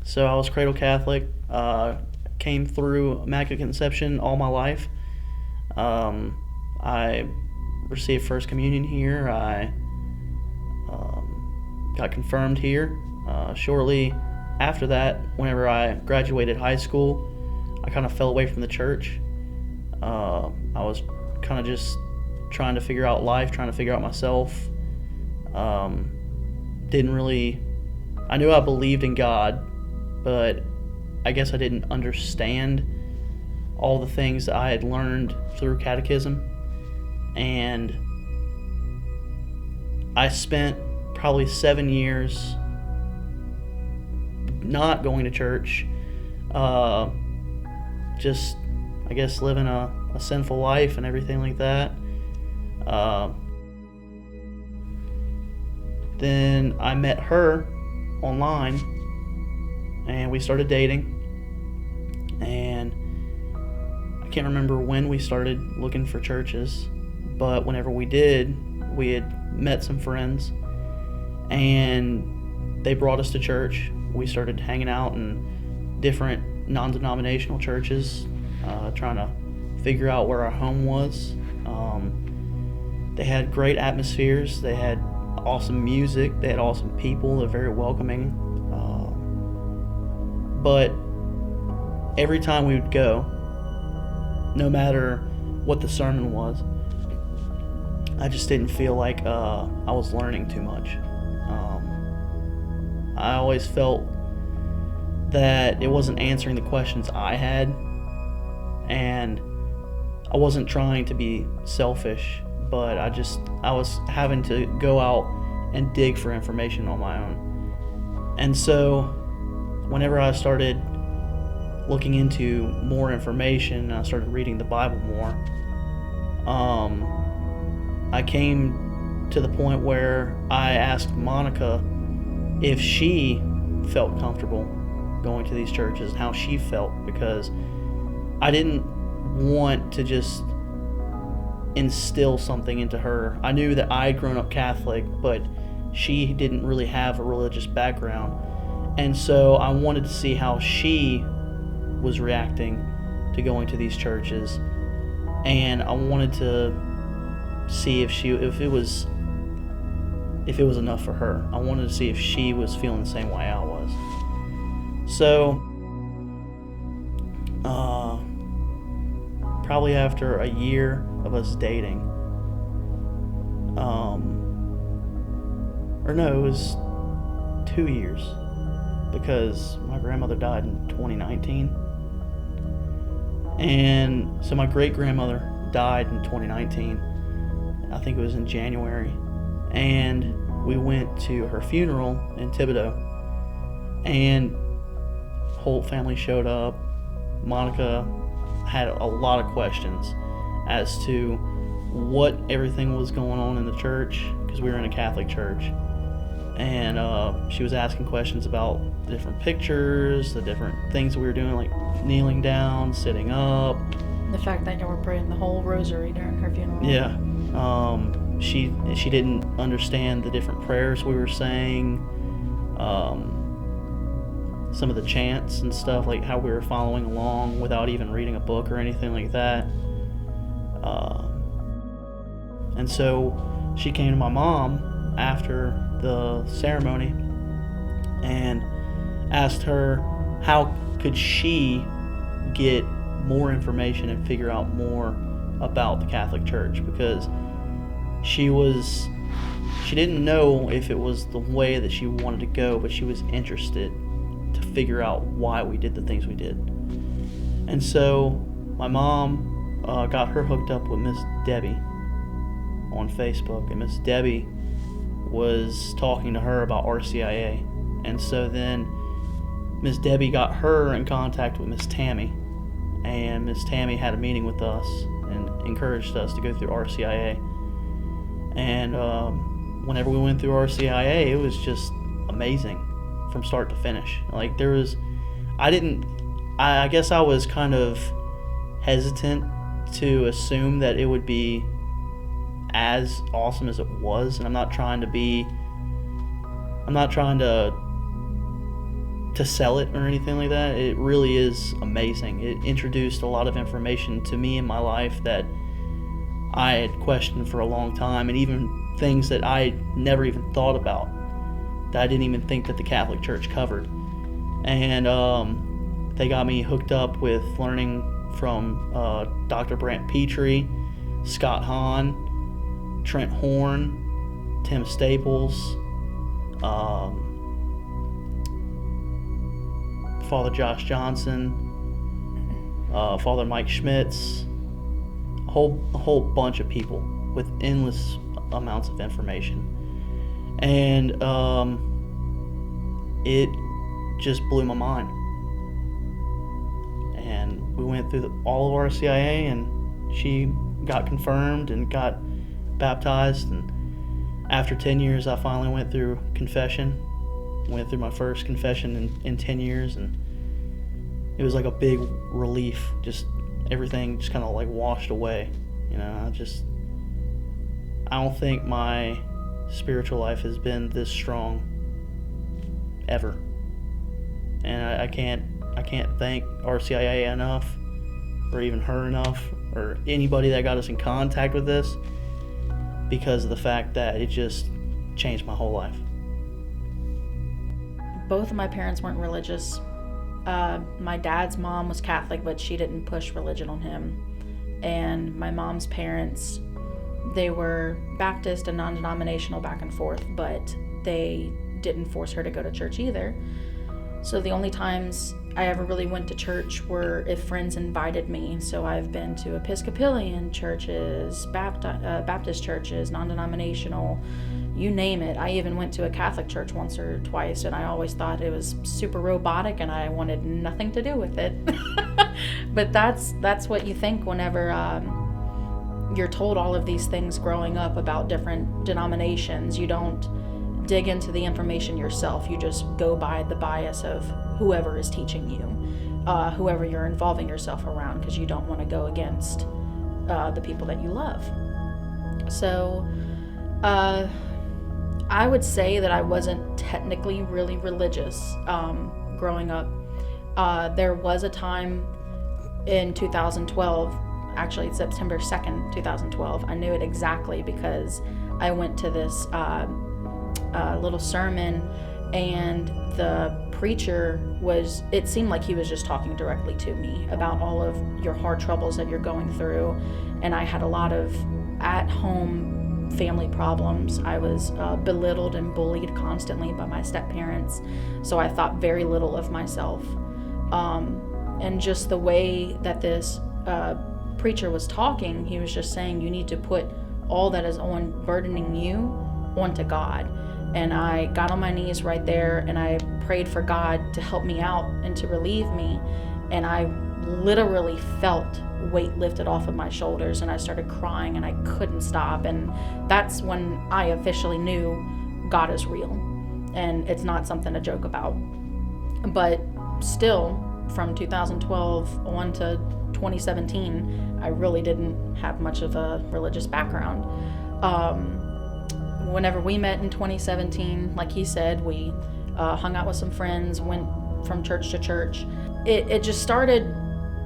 So I was cradle Catholic, came through Immaculate Conception all my life. I received First Communion here. I got confirmed here. Shortly after that, whenever I graduated high school, I kind of fell away from the church. I was kind of just trying to figure out life, trying to figure out myself. I knew I believed in God, but I guess I didn't understand all the things that I had learned through catechism. And I spent probably 7 years not going to church, just, I guess, living a sinful life and everything like that. Then I met her online, and we started dating. And I can't remember when we started looking for churches, but whenever we did, we had met some friends, and they brought us to church. We started hanging out in different non-denominational churches, trying to figure out where our home was. They had great atmospheres. They had awesome music. They had awesome people. They're very welcoming. But every time we would go, no matter what the sermon was, I just didn't feel like I was learning too much. I always felt that it wasn't answering the questions I had, and I wasn't trying to be selfish, but I was having to go out and dig for information on my own. And so whenever I started looking into more information, I started reading the Bible more, I came to the point where I asked Monica if she felt comfortable going to these churches and how she felt, because I didn't want to just instill something into her. I knew that I had grown up Catholic, but she didn't really have a religious background, and so I wanted to see how she was reacting to going to these churches, and I wanted to see if it was enough for her. I wanted to see if she was feeling the same way I was. So probably after a year of us dating, it was 2 years, because my grandmother died in 2019, and so my great-grandmother died in 2019. I think it was in January, and we went to her funeral in Thibodeau, and whole family showed up. Monica had a lot of questions as to what everything was going on in the church, because we were in a Catholic church, and she was asking questions about the different pictures, the different things that we were doing, like kneeling down, sitting up. The fact that you were praying the whole rosary during her funeral. Yeah. She didn't understand the different prayers we were saying, some of the chants and stuff, like how we were following along without even reading a book or anything like that. And so she came to my mom after the ceremony and asked her how could she get more information and figure out more about the Catholic Church, because she didn't know if it was the way that she wanted to go, but she was interested to figure out why we did the things we did. And so my mom got her hooked up with Miss Debbie on Facebook, and Miss Debbie was talking to her about RCIA. And so then Miss Debbie got her in contact with Miss Tammy, and Miss Tammy had a meeting with us and encouraged us to go through RCIA. And whenever we went through RCIA, it was just amazing from start to finish. Like, I guess I was kind of hesitant to assume that it would be as awesome as it was, and I'm not trying to to sell it or anything like that. It really is amazing. It introduced a lot of information to me in my life that I had questioned for a long time, and even things that I never even thought about, that I didn't even think that the Catholic Church covered. And they got me hooked up with learning from Dr. Brant Petrie, Scott Hahn, Trent Horn, Tim Staples, Father Josh Johnson, Father Mike Schmitz, a whole bunch of people with endless amounts of information. And it just blew my mind. And we went through all of RCIA, and she got confirmed and got baptized. And after 10 years, I finally went through confession. Went through my first confession in 10 years, and it was like a big relief. Just everything just kind of like washed away. You know, I don't think my spiritual life has been this strong ever. And I can't thank RCIA enough, or even her enough, or anybody that got us in contact with this, because of the fact that it just changed my whole life. Both of my parents weren't religious. My dad's mom was Catholic, but she didn't push religion on him. And my mom's parents, they were Baptist and non-denominational back and forth, but they didn't force her to go to church either. So the only times I ever really went to church were if friends invited me. So I've been to Episcopalian churches, Baptist churches, non-denominational, you name it. I even went to a Catholic church once or twice, and I always thought it was super robotic and I wanted nothing to do with it. But that's what you think whenever you're told all of these things growing up about different denominations. You don't dig into the information yourself. You just go by the bias of whoever is teaching you, whoever you're involving yourself around, because you don't want to go against the people that you love. So I would say that I wasn't technically really religious growing up. There was a time in 2012, actually September 2nd, 2012, I knew it exactly because I went to this little sermon, and the preacher it seemed like he was just talking directly to me about all of your hard troubles that you're going through. And I had a lot of at-home family problems. I was belittled and bullied constantly by my step-parents, so I thought very little of myself. And just the way that this preacher was talking, he was just saying, you need to put all that is burdening you onto God. And I got on my knees right there, and I prayed for God to help me out and to relieve me. And I literally felt weight lifted off of my shoulders, and I started crying, and I couldn't stop. And that's when I officially knew God is real, and it's not something to joke about. But still, from 2012 on to 2017, I really didn't have much of a religious background. Whenever we met in 2017, like he said, we hung out with some friends, went from church to church. It just started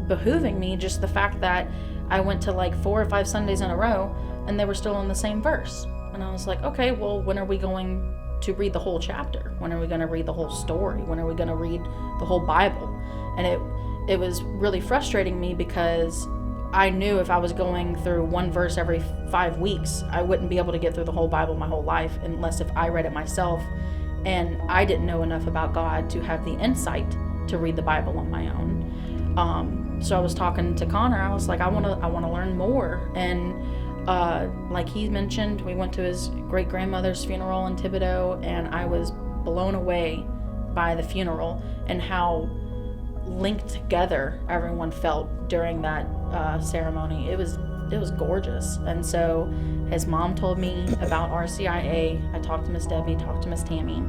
behooving me, just the fact that I went to like 4 or 5 Sundays in a row and they were still in the same verse. And I was like, okay, well, when are we going to read the whole chapter? When are we going to read the whole story? When are we going to read the whole Bible? And it was really frustrating me, because I knew if I was going through one verse every 5 weeks, I wouldn't be able to get through the whole Bible my whole life, unless if I read it myself. And I didn't know enough about God to have the insight to read the Bible on my own. So I was talking to Connor. I was like, I want to learn more. And like he mentioned, we went to his great-grandmother's funeral in Thibodaux, and I was blown away by the funeral and how linked together everyone felt during that ceremony. It was gorgeous. And so his mom told me about RCIA. I talked to Miss Debbie, talked to Miss Tammy,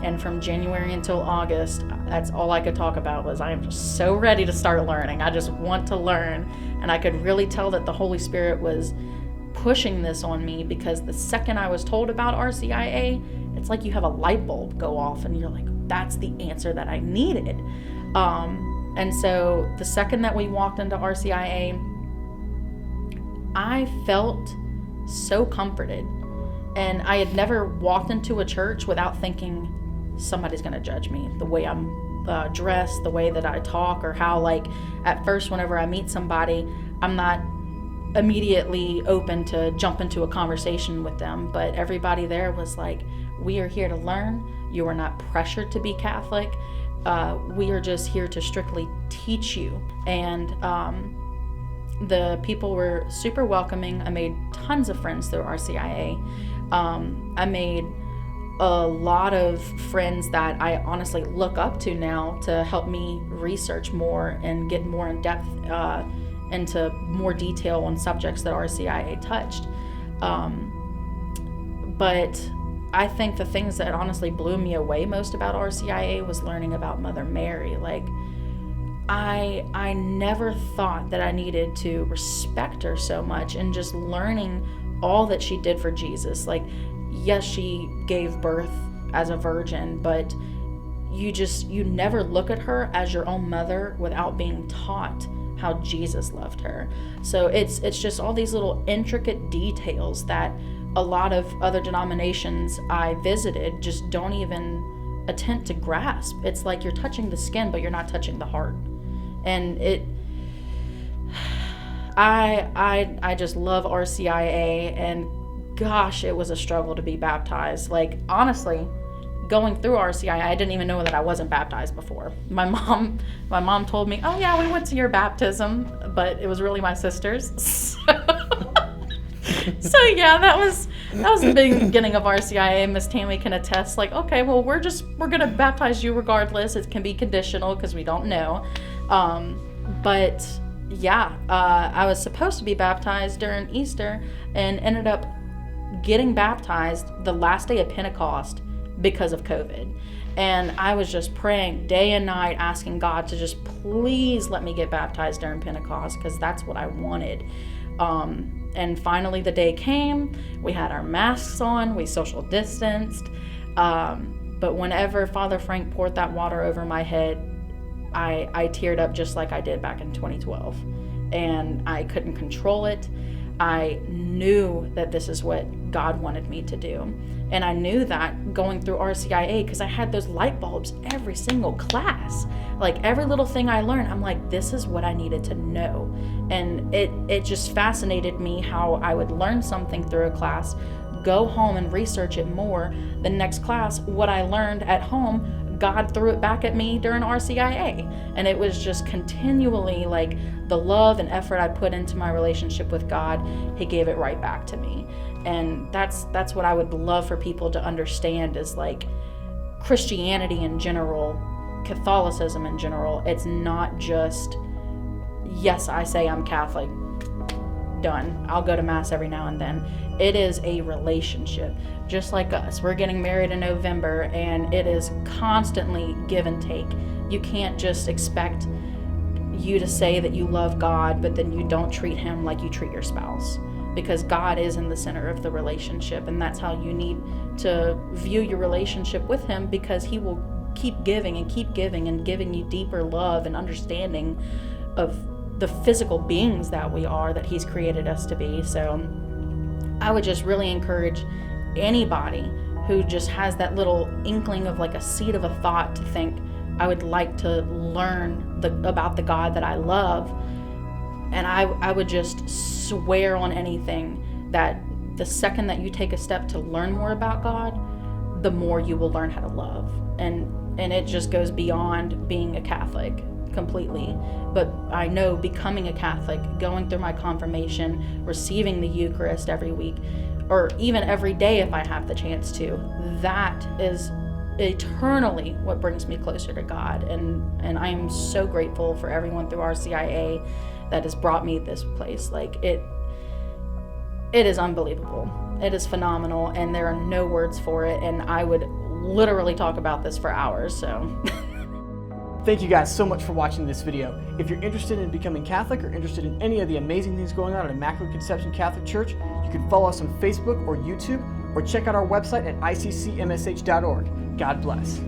and from January until August, that's all I could talk about was, I am just so ready to start learning. I just want to learn. And I could really tell that the Holy Spirit was pushing this on me, because the second I was told about RCIA, it's like you have a light bulb go off and you're like, that's the answer that I needed. And so the second that we walked into RCIA, I felt so comforted. And I had never walked into a church without thinking somebody's going to judge me, the way I'm dressed, the way that I talk, or how, like, at first whenever I meet somebody, I'm not immediately open to jump into a conversation with them. But everybody there was like, we are here to learn. You are not pressured to be Catholic. We are just here to strictly teach you. And the people were super welcoming. I made tons of friends through RCIA. I made a lot of friends that I honestly look up to now to help me research more and get more in depth into more detail on subjects that RCIA touched. But I think the things that honestly blew me away most about RCIA was learning about Mother Mary. Like, I never thought that I needed to respect her so much, and just learning all that she did for Jesus. Like, yes, she gave birth as a virgin, but you never look at her as your own mother without being taught how Jesus loved her. So it's just all these little intricate details that a lot of other denominations I visited just don't even attempt to grasp. It's like you're touching the skin, but you're not touching the heart. And I just love RCIA, and gosh, it was a struggle to be baptized. Like, honestly, going through RCIA, I didn't even know that I wasn't baptized before. My mom told me, "Oh yeah, we went to your baptism," but it was really my sister's. So yeah, that was the beginning of RCIA. Miss Tammy can attest. Like, okay, well, we're gonna baptize you regardless. It can be conditional because we don't know. But yeah, I was supposed to be baptized during Easter and ended up getting baptized the last day of Pentecost because of COVID. And I was just praying day and night, asking God to just please let me get baptized during Pentecost, because that's what I wanted. And finally the day came. We had our masks on, we social distanced. But whenever Father Frank poured that water over my head, I teared up just like I did back in 2012. And I couldn't control it. I knew that this is what God wanted me to do. And I knew that going through RCIA, because I had those light bulbs every single class. Like, every little thing I learned, I'm like, this is what I needed to know. And it just fascinated me how I would learn something through a class, go home and research it more. The next class, what I learned at home, God threw it back at me during RCIA. And it was just continually like the love and effort I put into my relationship with God, He gave it right back to me. And that's what I would love for people to understand, is like Christianity in general, Catholicism in general. It's not just, yes, I say I'm Catholic, done. I'll go to Mass every now and then. It is a relationship. Just like us, we're getting married in November, and it is constantly give and take. You can't just expect you to say that you love God, but then you don't treat Him like you treat your spouse, because God is in the center of the relationship, and that's how you need to view your relationship with Him, because He will keep giving and keep giving and giving you deeper love and understanding of the physical beings that we are, that He's created us to be. So I would just really encourage anybody who just has that little inkling of like a seed of a thought to think, I would like to learn about the God that I love. And I would just swear on anything that the second that you take a step to learn more about God, the more you will learn how to love. And it just goes beyond being a Catholic completely. But I know becoming a Catholic, going through my confirmation, receiving the Eucharist every week, or even every day if I have the chance to, that is eternally what brings me closer to God. And I am so grateful for everyone through RCIA that has brought me this place. Like, it is unbelievable. It is phenomenal, and there are no words for it, and I would literally talk about this for hours. So Thank you guys so much for watching this video. If you're interested in becoming Catholic or interested in any of the amazing things going on at Immaculate Conception Catholic Church, you can follow us on Facebook or YouTube, or check out our website at iccmsh.org. God bless.